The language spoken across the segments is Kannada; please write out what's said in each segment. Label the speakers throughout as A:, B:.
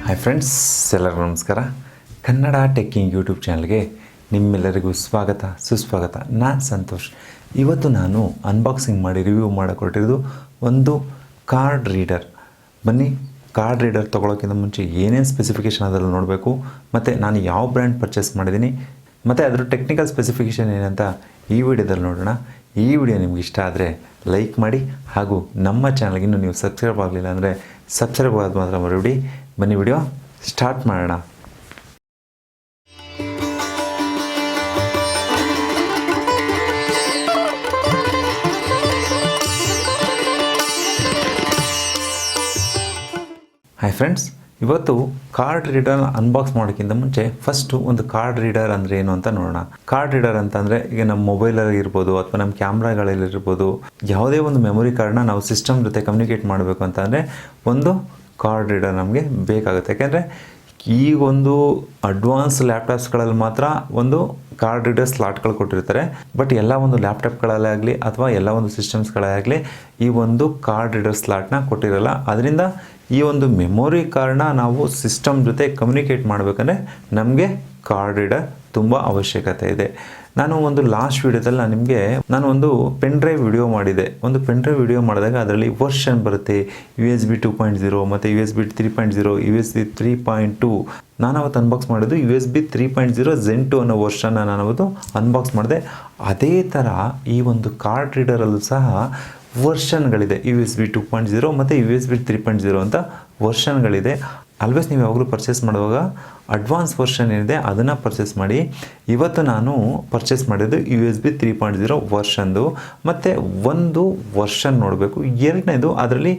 A: ಹಾಯ್ ಫ್ರೆಂಡ್ಸ್, ಎಲ್ಲರಿಗೂ ನಮಸ್ಕಾರ. ಕನ್ನಡ ಟೆಕ್ಕಿಂಗ್ ಯೂಟ್ಯೂಬ್ ಚಾನಲ್ಗೆ ನಿಮ್ಮೆಲ್ಲರಿಗೂ ಸ್ವಾಗತ ಸುಸ್ವಾಗತ. ನಾನು ಸಂತೋಷ್. ಇವತ್ತು ನಾನು ಅನ್ಬಾಕ್ಸಿಂಗ್ ಮಾಡಿ ರಿವ್ಯೂ ಮಾಡಿಕೊಟ್ಟಿರೋದು ಒಂದು ಕಾರ್ಡ್ ರೀಡರ್. ಬನ್ನಿ, ಕಾರ್ಡ್ ರೀಡರ್ ತೊಗೊಳೋಕ್ಕಿಂತ ಮುಂಚೆ ಏನೇನು ಸ್ಪೆಸಿಫಿಕೇಷನ್ ಅದರಲ್ಲಿ ನೋಡಬೇಕು, ಮತ್ತು ನಾನು ಯಾವ ಬ್ರ್ಯಾಂಡ್ ಪರ್ಚೇಸ್ ಮಾಡಿದ್ದೀನಿ, ಮತ್ತು ಅದರ ಟೆಕ್ನಿಕಲ್ ಸ್ಪೆಸಿಫಿಕೇಷನ್ ಏನಂತ ಈ ವಿಡಿಯೋದಲ್ಲಿ ನೋಡೋಣ. ಈ ವಿಡಿಯೋ ನಿಮ್ಗೆ ಇಷ್ಟ ಆದರೆ ಲೈಕ್ ಮಾಡಿ, ಹಾಗೂ ನಮ್ಮ ಚಾನಲ್ಗೆ ಇನ್ನೂ ನೀವು ಸಬ್ಸ್ಕ್ರೈಬ್ ಆಗಲಿಲ್ಲ ಅಂದರೆ ಸಬ್ಸ್ಕ್ರೈಬ್ ಆಗೋದು ಮಾತ್ರ ಮರಿಬೇಡಿ. ಬನ್ನಿ ವಿಡಿಯೋ ಸ್ಟಾರ್ಟ್ ಮಾಡೋಣ. ಹಾಯ್ ಫ್ರೆಂಡ್ಸ್, ಇವತ್ತು ಕಾರ್ಡ್ ರೀಡರ್ ಅನ್ಬಾಕ್ಸ್ ಮಾಡೋಕ್ಕಿಂತ ಮುಂಚೆ ಫಸ್ಟು ಒಂದು ಕಾರ್ಡ್ ರೀಡರ್ ಅಂದರೆ ಏನು ಅಂತ ನೋಡೋಣ. ಕಾರ್ಡ್ ರೀಡರ್ ಅಂತಂದರೆ ಈಗ ನಮ್ಮ ಮೊಬೈಲಲ್ಲಿ ಇರ್ಬೋದು ಅಥವಾ ನಮ್ಮ ಕ್ಯಾಮ್ರಾಗಳಲ್ಲಿರ್ಬೋದು, ಯಾವುದೇ ಒಂದು ಮೆಮೊರಿ ಕಾರ್ಡ್ನ ನಾವು ಸಿಸ್ಟಮ್ ಜೊತೆ ಕಮ್ಯುನಿಕೇಟ್ ಮಾಡಬೇಕು ಅಂತಂದರೆ ಒಂದು ಕಾರ್ಡ್ ರೀಡರ್ ನಮಗೆ ಬೇಕಾಗುತ್ತೆ. ಯಾಕೆಂದರೆ ಈ ಒಂದು ಅಡ್ವಾನ್ಸ್ ಲ್ಯಾಪ್ಟಾಪ್ಸ್ಗಳಲ್ಲಿ ಮಾತ್ರ ಒಂದು ಕಾರ್ಡ್ ರೀಡರ್ ಸ್ಲಾಟ್ಗಳು ಕೊಟ್ಟಿರ್ತಾರೆ. ಬಟ್ ಎಲ್ಲ ಒಂದು ಲ್ಯಾಪ್ಟಾಪ್ಗಳಲ್ಲೇ ಆಗಲಿ ಅಥವಾ ಎಲ್ಲ ಒಂದು ಸಿಸ್ಟಮ್ಸ್ಗಳೇ ಆಗಲಿ ಈ ಒಂದು ಕಾರ್ಡ್ ರೀಡರ್ ಸ್ಲಾಟ್ನ ಕೊಟ್ಟಿರಲ್ಲ. ಅದರಿಂದ ಈ ಒಂದು ಮೆಮೊರಿ ಕಾರ್ಡ್ನ ನಾವು ಸಿಸ್ಟಮ್ ಜೊತೆ ಕಮ್ಯುನಿಕೇಟ್ ಮಾಡಬೇಕಂದ್ರೆ ನಮಗೆ ಕಾರ್ಡ್ ರೀಡರ್ ತುಂಬ ಅವಶ್ಯಕತೆ ಇದೆ. ನಾನು ಒಂದು ಲಾಸ್ಟ್ ವೀಡಿಯೋದಲ್ಲಿ ನಾನು ಒಂದು ಪೆನ್ ಡ್ರೈವ್ ವಿಡಿಯೋ ಮಾಡಿದೆ. ಒಂದು ಪೆನ್ ಡ್ರೈವ್ ವಿಡಿಯೋ ಮಾಡಿದಾಗ ಅದರಲ್ಲಿ ವರ್ಷನ್ ಬರುತ್ತೆ, USB 2.0 ಮತ್ತು USB 3.0, USB 3.2. ನಾನು ಅವತ್ತು ಅನ್ಬಾಕ್ಸ್ ಮಾಡಿದ್ದು USB 3.0 Zen 2 ಅನ್ನೋ ವರ್ಷನ್ನ ನಾನು ಅವತ್ತು ಅನ್ಬಾಕ್ಸ್ ಮಾಡಿದೆ. ಅದೇ ಥರ ಈ ಒಂದು ಕಾರ್ಡ್ ರೀಡರಲ್ಲೂ ಸಹ ವರ್ಷನ್ಗಳಿದೆ. USB 2.0 ಮತ್ತು USB 3.0 ಅಂತ ವರ್ಷನ್ಗಳಿದೆ. ಆಲ್ವೇಸ್ ನೀವು ಯಾವಾಗಲೂ ಪರ್ಚೇಸ್ ಮಾಡುವಾಗ ಅಡ್ವಾನ್ಸ್ ವರ್ಷನ್ ಏನಿದೆ ಅದನ್ನು ಪರ್ಚೇಸ್ ಮಾಡಿ. ಇವತ್ತು ನಾನು ಪರ್ಚೇಸ್ ಮಾಡಿದ್ದು USB 3.0 ವರ್ಷನ್ದು. ಮತ್ತು ಒಂದು ವರ್ಷನ್ ನೋಡಬೇಕು. ಎರಡನೇದು ಅದರಲ್ಲಿ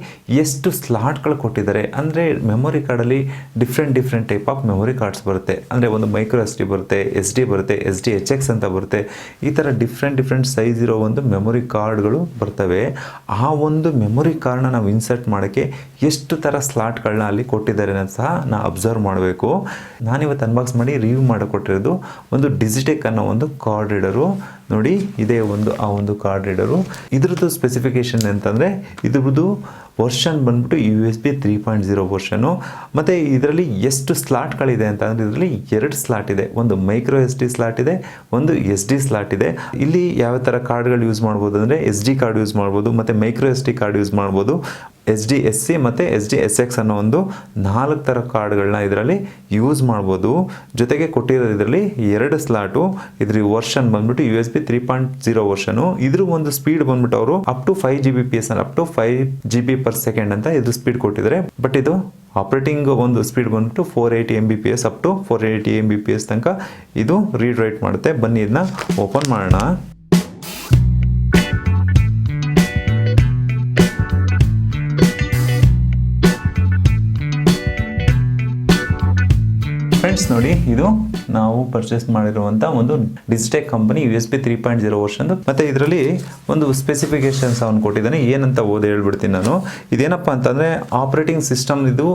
A: ಎಷ್ಟು ಸ್ಲಾಟ್ಗಳು ಕೊಟ್ಟಿದ್ದಾರೆ ಅಂದರೆ ಮೆಮೊರಿ ಕಾರ್ಡಲ್ಲಿ different type of memory cards ಬರುತ್ತೆ. ಅಂದರೆ ಒಂದು ಮೈಕ್ರೋ SD ಬರುತ್ತೆ, SD ಬರುತ್ತೆ, SDHX ಅಂತ ಬರುತ್ತೆ. ಈ ಥರ ಡಿಫ್ರೆಂಟ್ ಸೈಜ್ ಇರೋ ಒಂದು ಮೆಮೊರಿ ಕಾರ್ಡ್ಗಳು ಬರ್ತವೆ. ಆ ಒಂದು ಮೆಮೊರಿ ಕಾರ್ಡ್ನ ನಾವು ಇನ್ಸರ್ಟ್ ಮಾಡೋಕ್ಕೆ ಎಷ್ಟು ಥರ ಸ್ಲಾಟ್ಗಳನ್ನ ಅಲ್ಲಿ ಕೊಟ್ಟಿದ್ದಾರೆ ಅನ್ನೋದು ಸಹ ನಾವು ಅಬ್ಸರ್ವ್ ಮಾಡಬೇಕು. ನಾನಿವತ್ತು ಅನ್ಬಾಕ್ಸ್ ಮಾಡಿ ರಿವ್ಯೂ ಮಾಡಿಕೊಟ್ಟಿರೋದು ಒಂದು ಡಿಜಿಟೆಕ್ ಅನ್ನೋ ಒಂದು ಕಾರ್ಡ್ ರೀಡರು. ನೋಡಿ, ಇದೇ ಆ ಒಂದು ಕಾರ್ಡ್ ರೀಡರು. ಇದ್ರದ್ದು ಸ್ಪೆಸಿಫಿಕೇಷನ್ ಅಂತಂದರೆ ಇದ್ರದ್ದು ವರ್ಷನ್ ಬಂದ್ಬಿಟ್ಟು USB 3.0 ವರ್ಷನು. ಮತ್ತು ಇದರಲ್ಲಿ ಎಷ್ಟು ಸ್ಲಾಟ್ಗಳಿದೆ ಅಂತಂದರೆ ಇದರಲ್ಲಿ 2 ಸ್ಲಾಟ್ ಇದೆ. ಒಂದು ಮೈಕ್ರೋ SD ಸ್ಲಾಟ್ ಇದೆ, ಒಂದು SD ಸ್ಲಾಟ್ ಇದೆ. ಇಲ್ಲಿ ಯಾವ ಥರ ಕಾರ್ಡ್ಗಳು ಯೂಸ್ ಮಾಡ್ಬೋದು ಅಂದರೆ SD ಕಾರ್ಡ್ ಯೂಸ್ ಮಾಡ್ಬೋದು, ಮತ್ತು ಮೈಕ್ರೋ SD ಕಾರ್ಡ್ ಯೂಸ್ ಮಾಡ್ಬೋದು. SDSC ಮತ್ತು SDSX ಅನ್ನೋ ಒಂದು 4 ಥರ ಕಾರ್ಡ್ಗಳನ್ನ ಇದರಲ್ಲಿ ಯೂಸ್ ಮಾಡ್ಬೋದು. ಜೊತೆಗೆ ಕೊಟ್ಟಿರೋದು ಇದರಲ್ಲಿ 2 ಸ್ಲಾಟು. ಇದ್ರ ವರ್ಷನ್ ಬಂದ್ಬಿಟ್ಟು USB 3.0 ವರ್ಷನು. ಇದ್ರ ಒಂದು ಸ್ಪೀಡ್ ಬಂದ್ಬಿಟ್ಟು ಅವರು up to 5 Gbps up to 5 GB/s ಅಂತ ಇದು ಸ್ಪೀಡ್ ಕೊಟ್ಟಿದ್ದಾರೆ. ಬಟ್ ಇದು ಆಪರೇಟಿಂಗ್ ಒಂದು ಸ್ಪೀಡ್ ಬಂದ್ಬಿಟ್ಟು 480 Mbps ಅಪ್ ಟು 480 Mbps ತನಕ ಇದು ರೀಡ್ ರೈಟ್ ಮಾಡುತ್ತೆ. ಬನ್ನಿ ಇದನ್ನ ಓಪನ್ ಮಾಡೋಣ. ಫ್ರೆಂಡ್ಸ್ ನೋಡಿ, ಇದು ನಾವು ಪರ್ಚೇಸ್ ಮಾಡಿರುವಂಥ ಒಂದು ಡಿಜಿಟೆಕ್ ಕಂಪನಿ USB 3.0 ವರ್ಷನ್. ಮತ್ತು ಇದರಲ್ಲಿ ಒಂದು ಸ್ಪೆಸಿಫಿಕೇಶನ್ಸ್ ಅವನು ಕೊಟ್ಟಿದ್ದಾನೆ. ಏನಂತ ಹೇಳ್ಬಿಡ್ತೀನಿ ನಾನು. ಇದೇನಪ್ಪ ಅಂತಂದರೆ ಆಪರೇಟಿಂಗ್ ಸಿಸ್ಟಮ್ ಇದು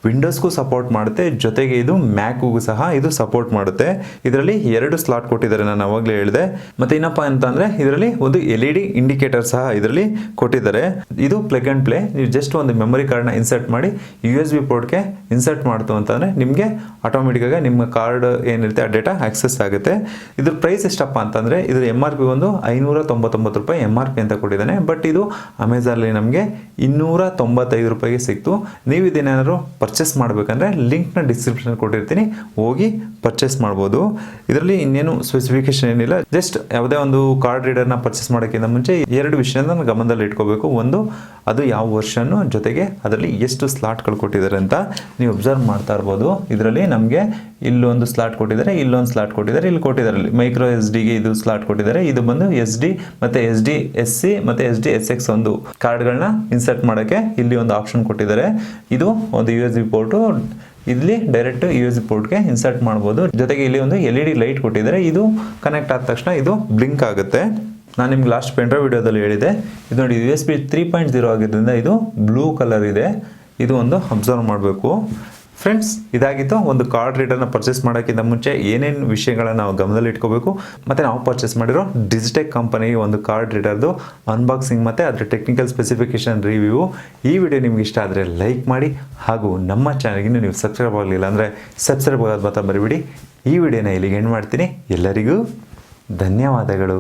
A: ವಿಂಡೋಸ್ಗೂ ಸಪೋರ್ಟ್ ಮಾಡುತ್ತೆ, ಜೊತೆಗೆ ಇದು ಮ್ಯಾಕ್ಗೂ ಸಹ ಇದು ಸಪೋರ್ಟ್ ಮಾಡುತ್ತೆ. ಇದರಲ್ಲಿ 2 ಸ್ಲಾಟ್ ಕೊಟ್ಟಿದ್ದಾರೆ, ನಾನು ಅವಾಗಲೇ ಹೇಳಿದೆ. ಮತ್ತು ಏನಪ್ಪ ಅಂತಂದರೆ ಇದರಲ್ಲಿ ಒಂದು LED ಇಂಡಿಕೇಟರ್ ಸಹ ಇದರಲ್ಲಿ ಕೊಟ್ಟಿದ್ದಾರೆ. ಇದು ಪ್ಲಗ್ ಆ್ಯಂಡ್ ಪ್ಲೇ. ನೀವು ಜಸ್ಟ್ ಒಂದು ಮೆಮೊರಿ ಕಾರ್ಡ್ನ ಇನ್ಸರ್ಟ್ ಮಾಡಿ USB ಪೋರ್ಟ್ಗೆ ಇನ್ಸರ್ಟ್ ಮಾಡ್ತು ಅಂತಂದರೆ ನಿಮಗೆ ಆಟೋಮೆಟಿಕ್ಕಾಗಿ ನಿಮ್ಮ ಕಾರ್ಡ್ ಏನಿರುತ್ತೆ ಆ ಡೇಟಾ ಆಕ್ಸೆಸ್ ಆಗುತ್ತೆ. ಇದ್ರ ಪ್ರೈಸ್ ಎಷ್ಟಪ್ಪ ಅಂತಂದರೆ ಇದ್ರ MRP ಒಂದು 599 ರೂಪಾಯಿ MRP ಅಂತ ಕೊಟ್ಟಿದ್ದಾನೆ. ಬಟ್ ಇದು ಅಮೆಝಾನಲ್ಲಿ ನಮಗೆ 295 ರೂಪಾಯಿಗೆ ಸಿಕ್ತು. ನೀವು ಇದನ್ನೇನಾದ್ರು ಪರ್ಚೇಸ್ ಮಾಡಬೇಕಂದ್ರೆ ಲಿಂಕ್ನ ಡಿಸ್ಕ್ರಿಪ್ಷನ್ ಕೊಟ್ಟಿರ್ತೀನಿ, ಹೋಗಿ ಪರ್ಚೇಸ್ ಮಾಡ್ಬೋದು. ಇದರಲ್ಲಿ ಇನ್ನೇನು ಸ್ಪೆಸಿಫಿಕೇಶನ್ ಏನಿಲ್ಲ. ಜಸ್ಟ್ ಯಾವುದೇ ಒಂದು ಕಾರ್ಡ್ ರೀಡರ್ನ ಪರ್ಚೇಸ್ ಮಾಡೋಕ್ಕಿಂತ ಮುಂಚೆ 2 ವಿಷಯನ ಗಮನದಲ್ಲಿ ಇಟ್ಕೋಬೇಕು. ಒಂದು, ಅದು ಯಾವ ವರ್ಷನ್ನು, ಜೊತೆಗೆ ಅದರಲ್ಲಿ ಎಷ್ಟು ಸ್ಲಾಟ್ಗಳು ಕೊಟ್ಟಿದ್ದಾರೆ ಅಂತ ನೀವು ಅಬ್ಸರ್ವ್ ಮಾಡ್ತಾ ಇರ್ಬೋದು. ಇದರಲ್ಲಿ ನಮಗೆ ಇಲ್ಲೊಂದು ಸ್ಲಾಟ್ ಕೊಟ್ಟಿದ್ದಾರೆ, ಇಲ್ಲೊಂದು ಸ್ಲಾಟ್ ಕೊಟ್ಟಿದ್ದಾರೆ, ಇಲ್ಲಿ ಕೊಟ್ಟಿದ್ದಾರೆ ಮೈಕ್ರೋ SD-ಗೆ ಇದು ಸ್ಲಾಟ್ ಕೊಟ್ಟಿದ್ದಾರೆ. ಇದು ಬಂದು SD ಮತ್ತು SDSC ಮತ್ತು SDSX ಒಂದು ಕಾರ್ಡ್ಗಳನ್ನ ಇನ್ಸರ್ಟ್ ಮಾಡೋಕ್ಕೆ ಇಲ್ಲಿ ಒಂದು ಆಪ್ಷನ್ ಕೊಟ್ಟಿದ್ದಾರೆ. ಇದು ಒಂದು USB ಪೋರ್ಟು. ಇಲ್ಲಿ ಡೈರೆಕ್ಟ್ USB ಪೋರ್ಟ್ಗೆ ಇನ್ಸರ್ಟ್ ಮಾಡ್ಬೋದು. ಜೊತೆಗೆ ಇಲ್ಲಿ ಒಂದು LED ಲೈಟ್ ಕೊಟ್ಟಿದ್ದಾರೆ. ಇದು ಕನೆಕ್ಟ್ ಆದ ತಕ್ಷಣ ಇದು ಬ್ಲಿಂಕ್ ಆಗುತ್ತೆ. ನಾನು ನಿಮ್ಗೆ ಲಾಸ್ಟ್ ಪೆನ್ ಡ್ರೈವ್ ವಿಡಿಯೋದಲ್ಲಿ ಹೇಳಿದೆ. ಇದು ನೋಡಿ USB 3.0 ಆಗಿದ್ದರಿಂದ ಇದು ಬ್ಲೂ ಕಲರ್ ಇದೆ. ಇದು ಒಂದು ಅಬ್ಸರ್ವ್ ಮಾಡಬೇಕು. ಫ್ರೆಂಡ್ಸ್, ಇದಾಗಿತ್ತು ಒಂದು ಕಾರ್ಡ್ ರೀಡರ್ನ ಪರ್ಚೇಸ್ ಮಾಡೋಕ್ಕಿಂತ ಮುಂಚೆ ಏನೇನು ವಿಷಯಗಳನ್ನು ನಾವು ಗಮನದಲ್ಲಿ ಇಟ್ಕೋಬೇಕು, ಮತ್ತು ನಾವು ಪರ್ಚೇಸ್ ಮಾಡಿರೋ ಡಿಜಿಟೆಕ್ ಕಂಪನಿ ಒಂದು ಕಾರ್ಡ್ ರೀಡರ್ದು ಅನ್ಬಾಕ್ಸಿಂಗ್ ಮತ್ತು ಅದರ ಟೆಕ್ನಿಕಲ್ ಸ್ಪೆಸಿಫಿಕೇಷನ್ ರಿವ್ಯೂ. ಈ ವಿಡಿಯೋ ನಿಮ್ಗೆ ಇಷ್ಟ ಆದರೆ ಲೈಕ್ ಮಾಡಿ, ಹಾಗೂ ನಮ್ಮ ಚಾನಲ್ಗೆ ನೀವು ಸಬ್ಸ್ಕ್ರೈಬ್ ಆಗಲಿಲ್ಲ ಅಂದರೆ ಸಬ್ಸ್ಕ್ರೈಬ್ ಆಗೋದು ಮಾತ್ರ ಮರಿಬಿಡಿ. ಈ ವಿಡಿಯೋನ ಇಲ್ಲಿಗೆ ಎಂಡ್ ಮಾಡ್ತೀನಿ. ಎಲ್ಲರಿಗೂ ಧನ್ಯವಾದಗಳು.